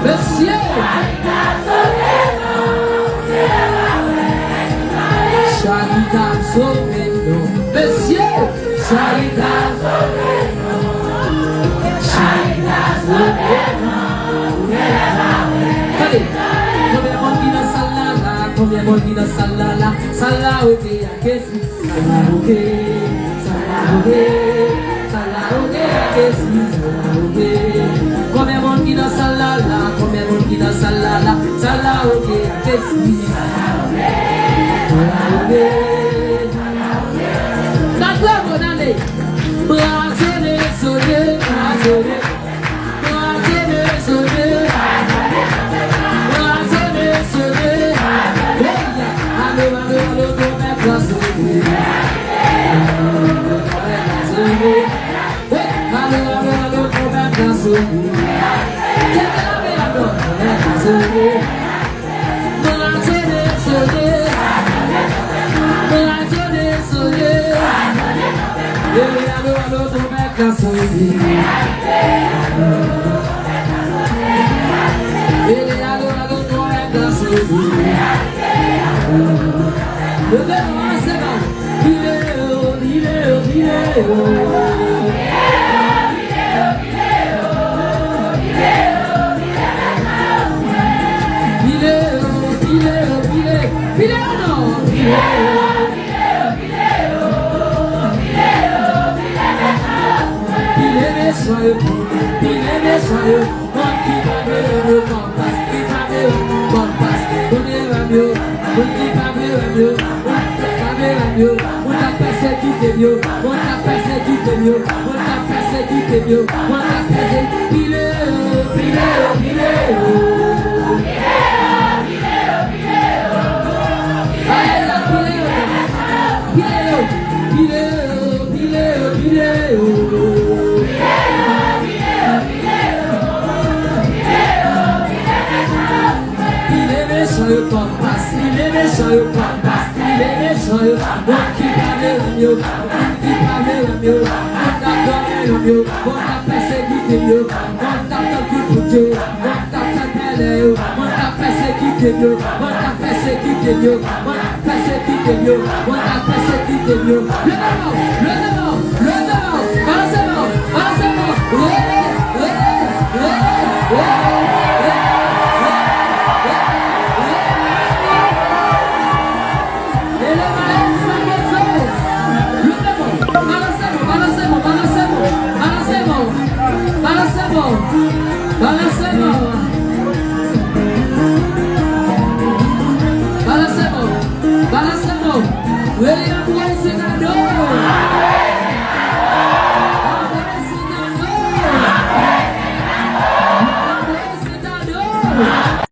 Monsieur. Charita sauvé nous. Monsieur. Charita sauvé nous. Charita sauvé nous. Allez. Combien de monde qui dans salle là? Combien de monde qui dans salle là? Salle là, ok, qu'est-ce que ok. Combien de monde qui dans salle là? Combien de monde qui dans salle là? Salle là, ok, qu'est-ce que la gloire, on allait. Brasser les soleils, brasser les soleils, brasser les soleils. Allô, allô, allô, pour mettre la soleil. Allô, allô, allô, pour mettre la soleil. Brasser les soleils. Allô, allô, pour mettre la soleil. Allô, allô, pour mettre la soleil. Le verre, c'est bon. Il est balancez-moi.